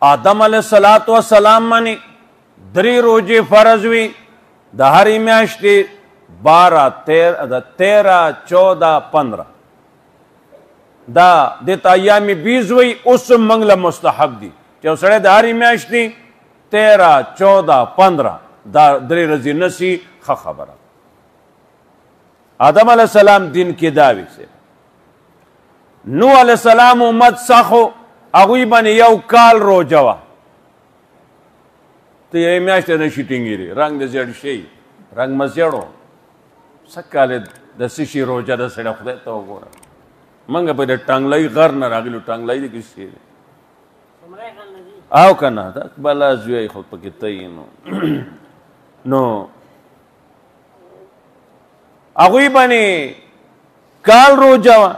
آدم علیہ السلام باندې 3 روزې فرض وي د هرې میاشتې 12 13 14 15 دا دته ایام بیز وي اوس موږ له مستحب دي چې یو سړی د هرې میاشتې 13 14 15 دا 3 ورځې نسی ښه خبره. آدم علیہ السلام دین کې دا وي نوح علیہ السلام امت سخو هغوی باندې 1 کال روژه وه ته یوې میاشتې نشي ټینګېدی رنګ د زیړ شي رنګ مه زیړو څه کال د څه شي روژه ده سړی خدای ته وګوره موږ په د ټنګلۍ غر نه راغلو ټنګلۍ د کیسې دی او که نه دا بلا زوی خو پکې ته یې نو هغوی باندې کال روژه وه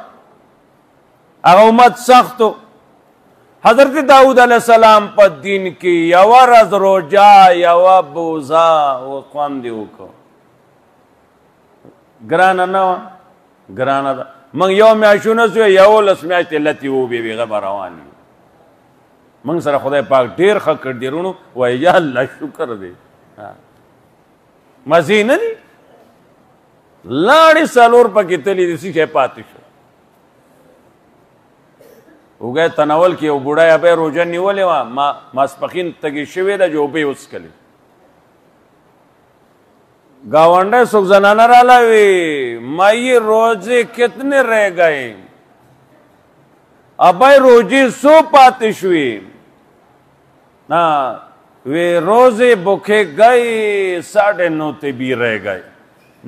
هغه امت سختو. حضرت داود علیہ السلام په دین کې یوه ورځ روژه یوه بوزه خوند یې وکړو ګرانه نه وه ګرانه ده موږ یو میاشتونه سو 11 میاشتې لتې وبې هغه به روان یو موږ سره خدای پاک ډېر ښه کړ دی رونو وایي یا الله شکر دی مزې نه دي لاړې 4 پکې تلي دي څه شی پاتې شو اوږه تناول کې یو بوډا یا به روژه نیولې وه ماسپښین تږې شوې ده چې اوبه یې وڅښلې گاونڈے سکھ زنانہ رالا وی مائی روزے کتنے رہ گئے ابائی روزی سو پاتشوی وی روزے بکھے گئے 9:30 تے بھی رہ گئے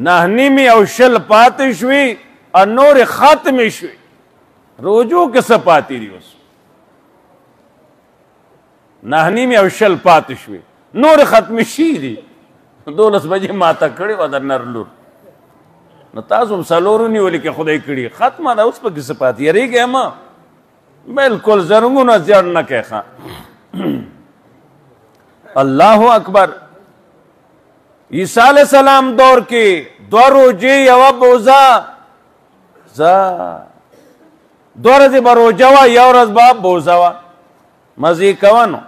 نہنی میں اوشل پاتشوی اور نور ختم شوی روزو کس پاتی دی اس نہنی میں اوشل پاتشوی نور ختم شی دی 12 بجې ماته کړې وه د نر لور نو تاسو هم څلورو نیولې کې خدای کړي ختمه ده اوس پکې څه پاتې یېرېږئ مه بلکل زرګونه زیړ نه کوې ښه الله اکبر. عیسی علیہ السلام دور کې 2 روژې یوه بوزه 2 ورځې به روژه وه 1 ورځ به بوزه وه مزې کوه نو.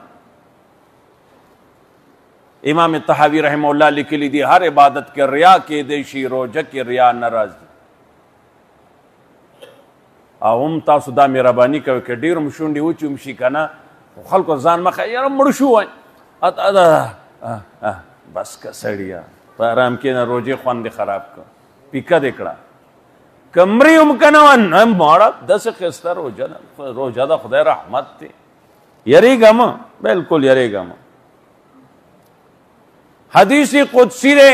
امام طحاوی رحمه الله لیکلی دی هر عبادت کې ریا کېدی شي روژه کې ریا نه راځي او هم تاسو دا مهرباني کوئ که ډېر هم شونډې وچوم شي که نه خلکو ځان مخه یاره مړ شو وایي بس که سړیه په ارام کښېنه روژې خوند دې خراب کړه پیکه دې کړه که مرې هم که نه وه نه ماړه داسې ښایسته روژه ده خدای رحمت دی یریږه مه بلکل یریږه مه. حدیث قدسی دے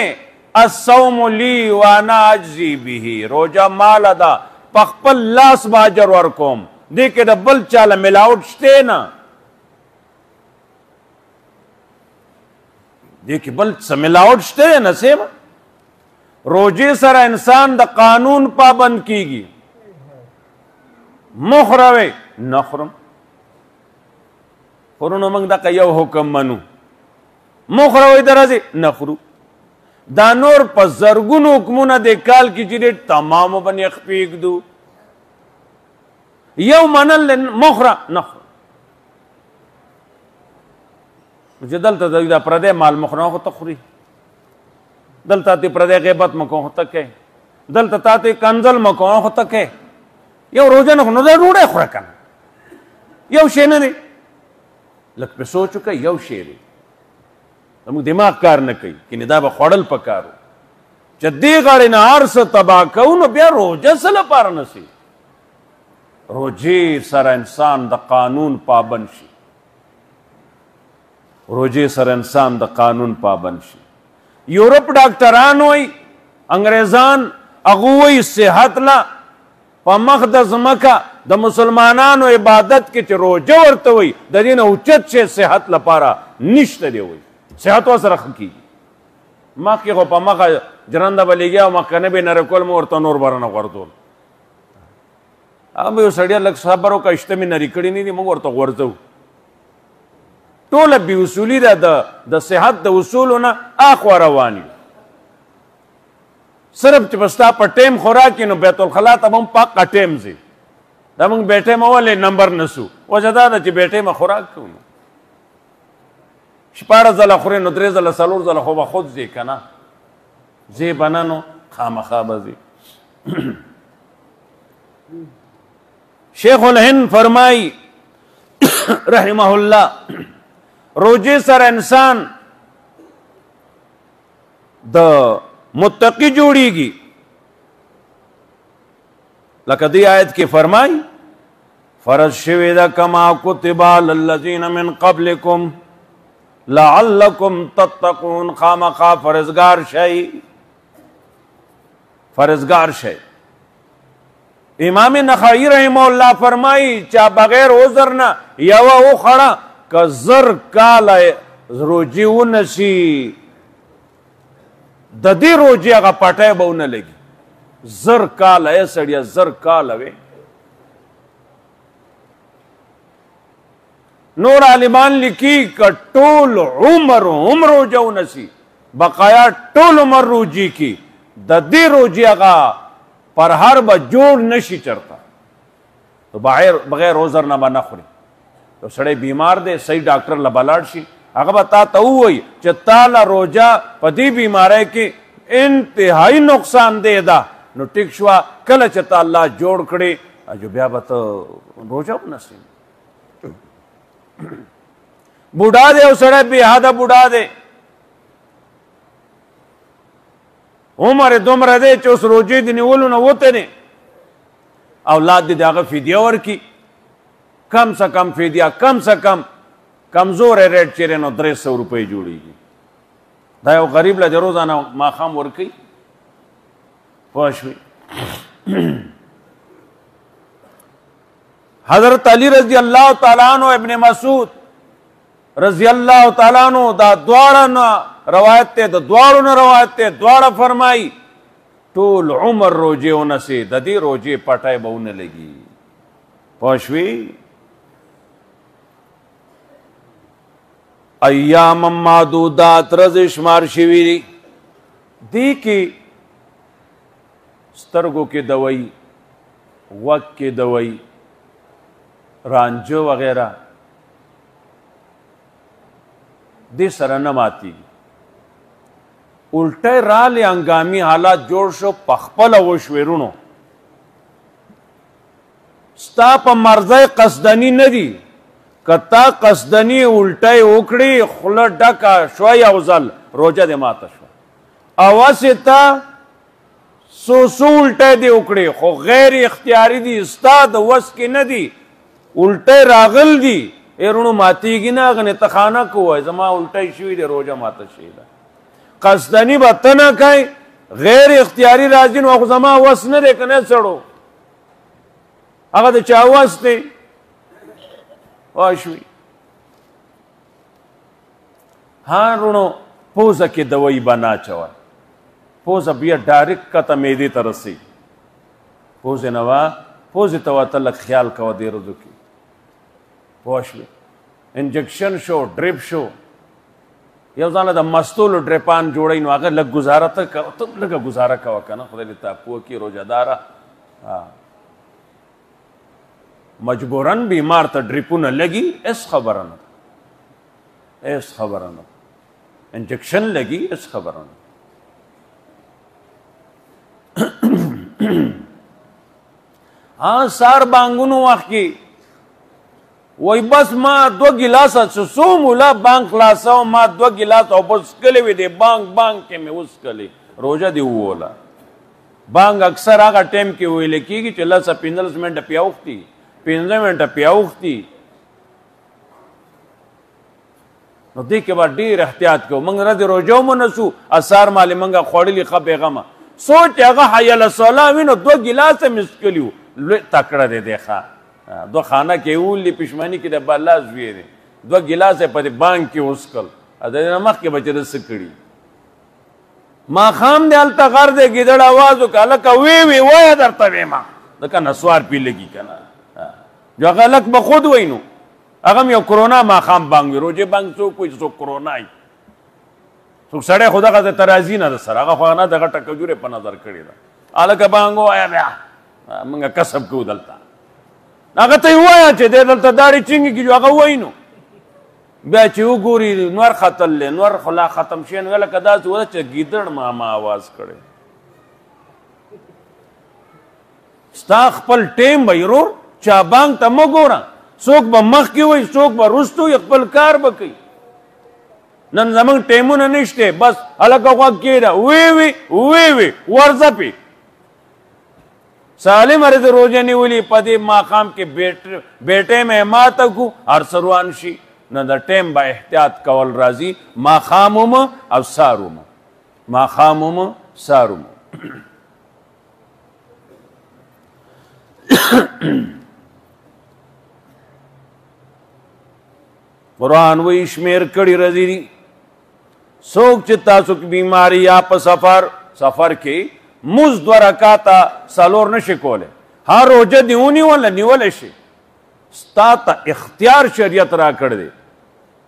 الصوم لی وانا اجزی به روجہ مال دا پخپل لاس باجر ورکوم دیکھے دا بل چالا ملاوٹ شتے نا دیکھے بل سا ملاوٹ شتے نا سیما روجے سر انسان دا قانون پابند کی گی مخروے نخرم خورونو منگ دا یو حکم منو مخروی درازی نخرو دا نور پا زرگون حکمونه دے کال کی چیدے تمامو بنی اخپیگ دو یو منل مخرا نخرو مجھے دلتا دا پردے مال مخرا خو تخوری دلتا تی پردے غیبت مکو خو تکے دلتا تا تی کنزل مکو خو تکے یو روزہ نخرو دا روڑے خورا کنا یو شینے دی لک پہ سوچو که یو شیری زموږ دماغ کار نه کوي کنې دا به خوړل پکارو چې دې غاړې نه هر څه تباه کوو نو بیا روژه څه لپاره نسی روژې سره انسان د قانون پابند شي روژې سره انسان د قانون پابند شي. یورپ ډاکټران وایي انګریزان هغه وایي صحت له په مخ د ځمکه د مسلمانانو عبادت کې چې روژه ورته وایي د دې نه اوچت شی صحت لپاره نشته دی وایي صحت سره خکی مخکې خو په مخه جرنده به لګیا او مخکنه به نری کول مو ورته نور بره نه غورځول هغه به یو سړی لږ صبر وکړه شته مې نري کړي نه دي موږ ورته غورځو ټوله بې اصولي ده د صحت د اصولو نه اخوا روان یو صرف چې به ستا په ټیم خوراک نو بیت الخلا ته به هم پاکه ټیم ځي دا موږ بې ټیمه ولې نمبر نسو وجه دا ده چې بې ټیمه خوراک کوو 14 ځله خورې نو 3 ځله 4 ځله خو به خود ځې که نه ځې به نه نو خامخا به ځې شیخ الهند فرمائی رحمه الله روجے سره انسان د متقی جوړیږي لکه دی آیت کې فرمائی فرض شوی دا کما کتب علی الذین من قبلکم لعلکم تتقون خامخا فرزگار شئی امام نخعی رحمہ اللہ فرمائی چا بغیر عذر نہ یوا او خڑا که زر کال روجی و نسی د دې روجی هغه پټی به ونه لګي زر کال ای سړیه زر کال وې نور عالمان لیکي که ټول عمر روجه و نسی بقایا ټول عمر روجی کی د دې روجی هغه پر هر به جوړ نشي چرته بغیر عذر نه به نه خوري یو سړی بیمار دی صحیح ډاکټر له به لاړ شي هغه به تا ته ووایي چې تا له روژه په دې بیمارۍ کې انتهایی نقصان دی ده نو ټیک شوه کله چې تا الله جوړ کړې بیا به ته روژه ونیسې بوډا دی یو سړی بې حده بوډا دی عمر دومره دی چې اوس روجې د نیولو نه وته دی اولاد دی د هغه فدیه ورکي کم سے کم فدیه کم سے کم کمزور ریټ چیرې نو 300 روپۍ جوړیږي دا یو غریب له د روزانه ماښام ورکوي پوه شوې حضرت علی رضی اللہ تعالیٰ عنہ ابن مسعود رضی اللہ تعالیٰ عنہ دا دواړه نه روایت ته د دواړو نه روایت ته دواړه فرمایي ټول عمر روجې ونسې د دې روجې پټی به ونه لګي پوه شوې ایام معدودات ورځې شمار شوي دي دې کې سترګو کې دوی غوږ کې دوی رانجو وغیرہ دې سره نه ماتېږي الټی رالی هنګامي حالات جوړ شو پخپله وشوې رونو ستا په مرضی قصدني نه دي که تا قصدني الټی وکړي خوله ډکه شوه یو ځل روجه دې ماته شوه اوسې تا څو الټی دې وکړي خو غیر اختیاري دي ستا د وس کې نه دي الټی راغل دي رونو ماتېږي نه هغه نه ته خانه کوی زما الټی شوي دی روجه ماته شوې ده قصدني به ته نه کوې غیر اختیاري راځي نو خو زما وس نه دی که نه سړو هغه د چا وس دی واشوي ها رونو پوزه کې دوی به نه اچوه پوزه بیا ډایرکټ کته معدې ته رسي پوزې نه وه پوزې ته ورته لږ خیال کوه دې ورځو کې پوه شوې انجکشن شو ډریپ شو یو ځانله د مستولو ډریپان جوړوي نو هغه لږ ګزاره ته لږه ګزاره کوه که نه خدای دې تا پوه کړي روژه داره مجبوراً بیمار ته ډریپونه لګي هېڅ خبره نه ده هېڅ خبره نه ده انجکشن لګي هېڅ خبره نه ده سار بانګونو وخت کې وای بس ما 2 ګیلاسه څو مولا بانک خلاصو ما 2 ګیلاس او بس کلی وي دی بانک کې مې اوس کلی روژه دی ووله بانک اکثر هغه ټایم کې ویل کېږي چې 15 منټه پې اوښتي 15 منټه پې اوښتي نو دې کې به ډېر احتیاط کوو موږ ورځې روژه ومنسو اثار مالې موږ خوړلي ښه بېغمه سوچ هغه حی علی الصلاة وي نو 2 ګیلاسه مې څکلي وو لوی تکړه دی دی ښه 2 خانه کې وولي پښمني کې د بالا زوی دی 2 ګیلاسه په دې بانک کې وسکل د دې نه مخکې به چې د څه کړي ماښام دی هلته غر دی ګیدړ اواز وکړه هلکه وی وایه درته ویمه ځکه نسوار پې لګي که نه جو هغه هلک به خود وی نو هغه هم یو کرونا ماښام بانک وي روژې بانک څوک وایي چې څوک کرونا وي څوک سړی خو دغه ته راضي نه ده سره هغه خو نه دغه ټکجورې په نظر کړې ده هلکه بانک ووایه بیا موږ کسب کوو دلته هغه ته یې ووایه چې دی دلته داړې چینګې کړي هغه وایي نو بیا چې وګوري نور ختل دی نور خو لا ختم شي نو لکه داسې وده چې ګیدړ ماما آواز کړی ستا خپل ټیم به ورور چا بانک ته مه ګوره څوک به مخکې وي څوک به وروسته وي خپل کار به کوي نن زموږ ټیمونه نشته بس هلکه غوږ کېږده وی ورځه پې سالم هرې د روژه نیولي په دې ماښام کې بیټۍ مې ماته کړو هر څه روان شي نو د ټیم به احتیاط کول راځي ماښام هم او سهار هم ماښام هم سهار هم قرآن وی شمیر کړي رضی دي څوک چې تاسو کې بیماری یا په سفر کې مز 2 رکعاته څلور نشي کولی هر روژه دې ونیوله نیولی شي ستا ته اختیار شریعت را کړ دی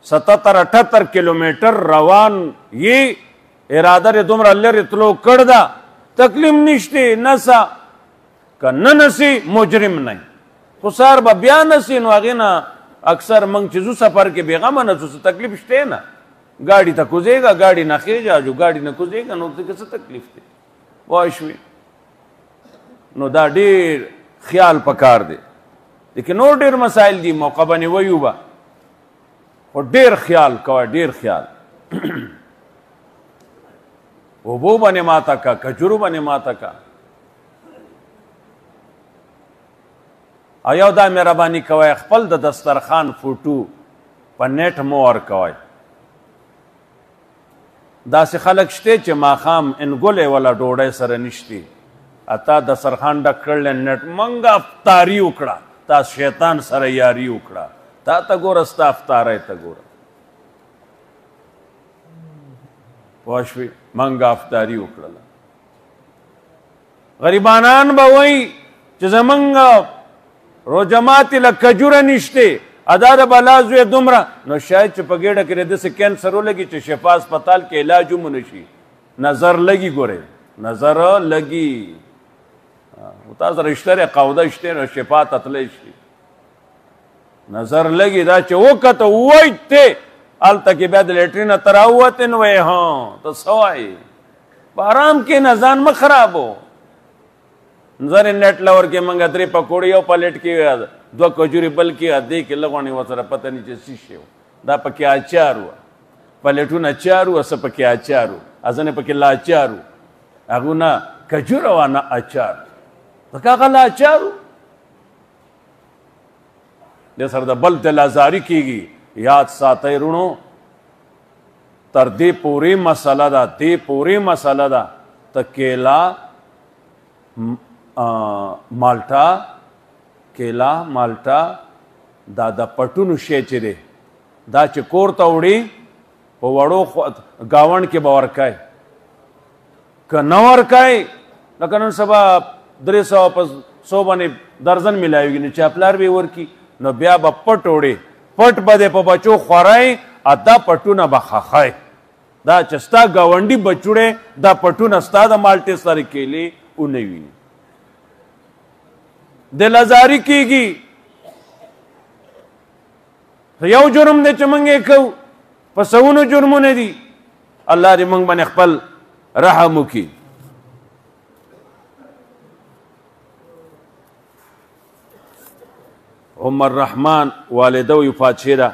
77-78 کیلومیټر روان یې اراده یې دومره لرې تلو کړ ده تکلیف نشته نسه که نه نسی مجرم نه خو سهار به بیا نسی نو هغې نه اکثر موږ چې ځو سفر کې بېغمه نه ځو څه تکلیف شته نه ګاډي ته کوزېږه ګاډي نه خېږه جو ګاډي نه کوزېږه نو دې څه تکلیف دی وای شوې نو دا ډېر خیال پکار دی لیکن نور ډېر مسایل دي موقع به نیویو به خو ډېر خیال کوه ډېر خیال اوبو باندې ماته کا کجورو باندې ماته کا او یو دا مهرباني کوئ خپل د دسترخوان فوټو په نیټ مه ورکوئ داسې خلک شته چې ماښام انګلې ولا ډوډۍ سره نشتي اتا دسترخوان ډک کړلی نیټ منګه افطاري وکړه تا شیطان سره یاري وکړه تا ته ګوره ستا افطاری ته ګوره پوه شوې منګه افطاري وکړله غریبانان به وایي چې زمونږ روژه ماتې له کجوره نشته ادا د بلا زوی دومره نو شاید چې په ګېډه کې داسې کینسر ولګي چې شفا اسپتال کې علاج هم ونشي نظر لګي ګورئ نظر لګي تاسو سره اشتری قوده شته نو شفا ته تللی شي نظر لګي دا چې وکته ووایي ته هلته کې بیا د لیټرینه ته راووتې نو وایې ها ته څه وایې په ارام کې نه ځان مه خرابو نظر نیټ لور کې منګه 3 پکوړې یو پلیټ کې 2 کجوري بل کې دې کې لغونې ورسره پته نه چې څه شی و دا پکې اچار و پلیټونه اچار و څه پکې اچار و ځینې پکې لا اچار و هغو نه کجوره وه نه اچار پکې هغه لا اچار و دې سره د بل دلازاري کېږي یاد ساتئ رونو تر دې پورې مسله ده دې پورې مسله ده ته کیلا مالټا دا د پټونو شی چې دی دا چې کور ته وړي په وړو ګاونډ کې به ورکای که نه ورکای لکه نن سبا 300 په 100 باندې درزن میلاویږي نو چې پلار به ورکي نو بیا به پټ وړي پټ به دې په بچو خورای ادا پټونه به خخای دا چې ستا ګاونډي بچوړې دا پټونه ستا د مالټې سره کېلې ونه ویني دلازاری کیږي یو جرم دی چې موږ یې کوو په سوونو جرمونه دي الله دې موږ باندې خپل رحم وکړي عمر رحمان والده وفات شوې ده